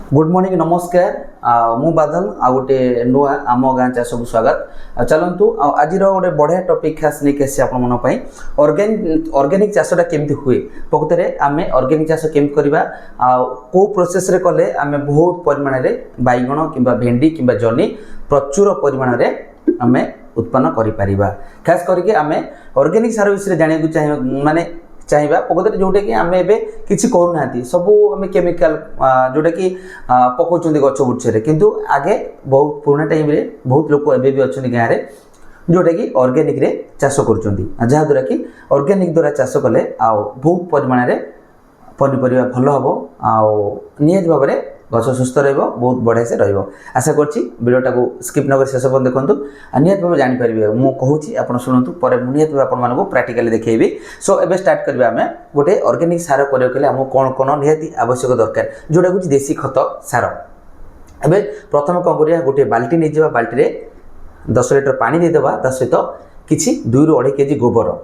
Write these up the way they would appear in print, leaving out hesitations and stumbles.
Good morning नमस्कार मु बादल आ गोटे नुआ आम गाँ चाष को स्वागत चलतु आज गोटे बढ़िया टॉपिक खास नहीं कैसे आप ऑर्गेनिक चाषटा केमती हुए प्रकृत में आम ऑर्गेनिक चाष केमती करवा को प्रोसेस रे कले आम बहुत परिमाण में बैगण कि भेंडी कि जनी प्रचुर परिमाण में आम उत्पन्न करिपरिबा खास करके आम ऑर्गेनिक सार विषय जाना चाहिए माने चाहिए प्रकृत में जोटा कि आम एवं किसी करूना सबू आम केमिकाल जोटा कि पकाउं गछ बुछे किंतु आगे बहुत पुराना टाइम रे बहुत लोग एवं भी अच्छा गाँव में जोटा कि ऑर्गेनिक रे चाष कर जहाद्वारा कि ऑर्गेनिक द्वारा चाष कले बहुत परिमाण में पनीपरिया भल हम निहत भाव में गछ सुस्थ बहुत बढ़िया से आशा करछि वीडियोटा को स्किप न कर शेष पर्यंत देखु निहत भाव जानीपारे मुझे कहूँ आप शुणु पर निहत भाव आपको प्राक्टिकली देखी सो एबे स्टार्ट करवा आम गोटे ऑर्गेनिक सार करें कौन कौन निहत आवश्यक दरकार जोटा हूँ देसी खत सार एबे प्रथम कौन करिया गोटे बाल्टी नहीं जावा बाल्टी रे 10 लिटर पानी देदेबा ता सहित किछि 2 ରୁ 2.5 केजी गोबर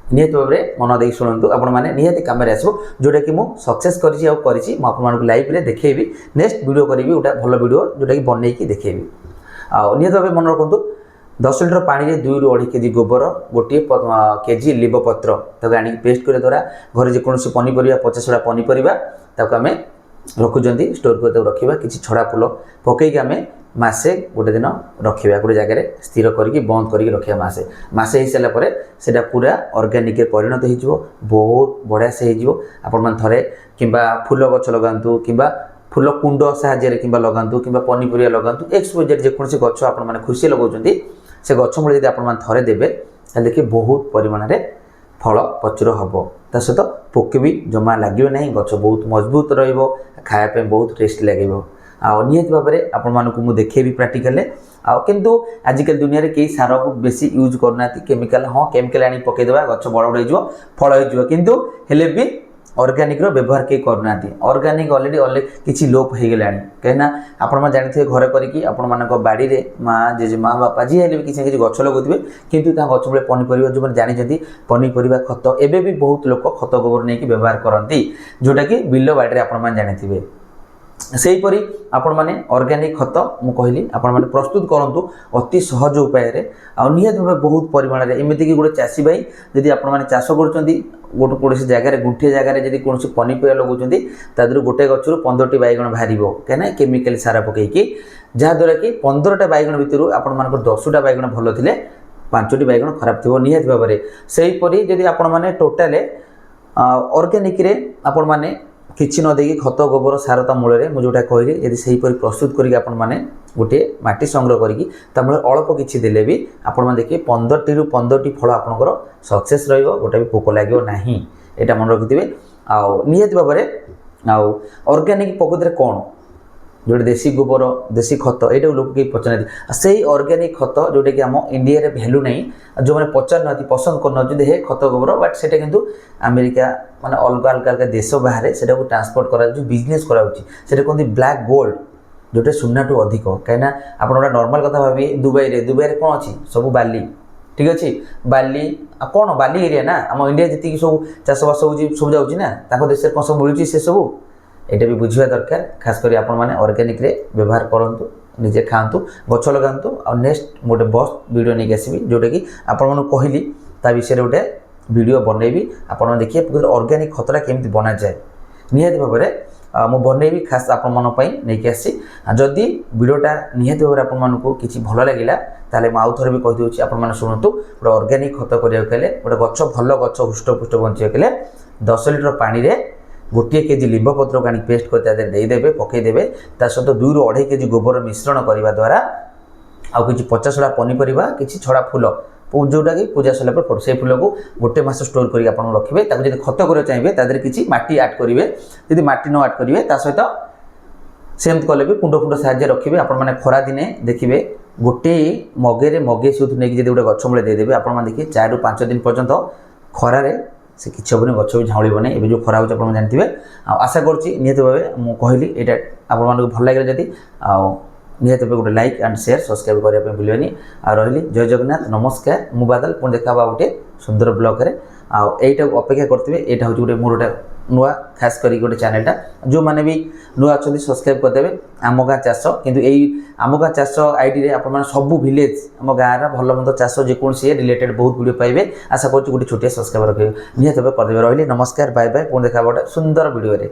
निहत भाव में मन दे शुणु आपण मैंने निहत कम आसो जोटा कि मुझे सक्सेस कर लाइव रे देखेबी नेक्स्ट वीडियो करी गोटा भल वीडियो जोटा कि बनईकी देखेबी निहत भाव मन रखु 10 लिटर पानी रे 2 ରୁ 2.5 केजी गोबर गोटे केजी लींब पत्र ताको आनी पेस्ट करे द्वारा घर जेकोसी पनीपरिया 50 पनीपरिया ताको आम रखुंट स्टोर कर रखा किसी छड़ा फूल पकईकि आम मसे गोटे दिन रखा गोटे जगह स्थिर करके बंद करके रखा मसे हो सारापर से पूरा ऑर्गेनिक परिणत हो बहुत बढ़िया से हो थे कि फूल गछ लगातु कि फूल कुंड साहाय्य कि लगातु कि पनीपरिया लगातु एक्सपोजेड जेकोसी गछ आप खुशी लगाउछन्ती से गछ मूल यदि आप थे देवे देखिए बहुत परिमाण में फल प्रचुर हम ता सहित पोक भी जमा लगे ना गछ बहुत मजबूत खायापे बहुत टेस्ट लगे निहत भाव में आपको देखेबी प्राक्टिकल किंतु आजिकल दुनिया रे कई सार को बेसी यूज करना केमिकल हाँ केमिकल आनी पकईदेवा गछ बड़ बड़ हो फल हो किंतु हेले भी ऑर्गेनिक रो व्यवहार कई करना ऑर्गेनिक ऑलरेडी किसी लोप हो गला कहीं आप जानते घर कर बाड़ी रे माँ जेजे माँ बापा जी हेल्ले भी किसी गछ लगुवे किंतु गछ मूल पनीपरिया जो जानते पनीपरिया खत एवं भी बहुत लोग खत गोबर नहीं व्यवहार करती जोटा कि बिल बाड़ी आप जानते सेहीपरि आपण माने ऑर्गेनिक खत मु कहली आपण माने प्रस्तुत करंतु अति सहज उपाय रे आ निहत भाव बहुत परिमाण रे एमिति कि गोटे चासी भाई यदि आपण माने चाष करचंदी गोटे कोसी जगह रे गुंठे जगह रे यदि कोनसी पनीपरिया लगुचंदी तादर गोटे गछरु 15टी बैगण भारिबो केना केमिकल सारा पकेकी जहा द्वारा कि 15टा बैगण भितरु आपण मानकर 10टा बैगण भलो थिले 5टी बैगण खराब थिबो निहत भाव रे सेहीपरि यदि आपण माने टोटल ऑर्गेनिक रे आपण माने किछि न देकी खत गोबर सारता मूल में मुझे जोटा कहली यदि सहीपरि प्रस्तुत करके आपण माने गोटे माटी संग्रह करके मूल अल्प किछि देले भी आपण माने देखिए 15टी ରୁ 15टी फल आपनकर सक्सेस रहिबो गोटे भी पोक लागियो नाही एटा मन रखिथिबे निहत भाव में ऑर्गेनिक प्रकृति रे कोन जोटे देसी गोबर देसी खत यहाँ लोग कहीं पचार से ऑर्गेनिक खत जोटा कि आम इंडिया रे वैल्यू नहीं जो मैंने पचार ना पसंद करना हे खत गोबर बट से किंतु अमेरिका माने अलग अलग अलग देश बाहर से ट्रांसपोर्ट करा बिजनेस करा कहते ब्लैक गोल्ड जोटे सुना टू अधिक कहीं आप नॉर्मल कथा भावी दुबई रे कौन अच्छी सब बाली ठीक अच्छे बाली कौन बाली एरिया ना आम इंडिया जी सब चाषबास सब जाऊँगी ना देश कौन सब मिलूँ से सब यहाँ भी बुझा दरकार खास कर आपण मैंने ऑर्गेनिक रे व्यवहार करूँ निजे खातु गछ लगातु और नेक्स्ट गोटे बस वीडियो नहीं आसबि जोटा कि आपण कहली ता विषय गोटे वीडियो बनईबी आपण देखिए ऑर्गेनिक खतरा केमती बना जाए निहत भाव में मु बनईबी खास आपण नहीं आसी जदि वीडियोटा निहत भाव में आपको किसी भल लगे ताले आउ थे भी कहीदे आपण शुणु गोटे ऑर्गेनिक खत करें गोटे गछ भल गछ हृष्टपुष्ट बचाइले 10 लिटर पानी रे गोटे केजी लींब पत्र को आनी पेस्ट कर देदेवे पकईदेवे ता सहित 2 ରୁ 2.5 केजी गोबर मिश्रण करने द्वारा आउ कि 50 पनीपरिया किसी छड़ा फूल जोटा कि पूजा सरला पर से फूल को गोटे मास स्टोर करके आप रखिए जब खत कर चाहिए तादर किसी माटी आड करेंगे जब माटी न आड करेंगे ता सहित सेमती कले भी कुंड फुंड साहाଯ୍य रखिए आपण खरा दिने देखिए गोटे मगे मगे से नहीं गोटे गछ मूले देदेवे आप देखिए 4 ରୁ 5 दिन पर्यंत खरारे से किसी हेनी गच भी झाऊबनी ए जो खरा हो जानते आशा करुँची निहत भाव मुझे कहली यहाँ आपको भल लगे जदि निहत भाव गोटे लाइक एंड शेयर सब्सक्राइब करने भूलेनि रही जय जगन्नाथ नमस्कार मु बादल पुणी देखा गोटे सुंदर ब्लॉग रे आईटा अपेक्षा करते यहाँ हूँ गोटे मोर गोटे नुआ खास करी गोटे चैनलटा जो मैंने भी नुआ अच्छा सब्सक्राइब करदेवे आम गाँ चाष कितु यही आम गाँ चाष आईडी रे आप सब विलेज आम गाँव भल मंद चाष जेकोसी रिलेटेड बहुत वीडियो पाइबे आशा करूँ गोटे छोटिया सब्सक्राइब रखिए निहत करदेवे रही नमस्कार बाय बाय पुणी देखा गोटे सुंदर वीडियो।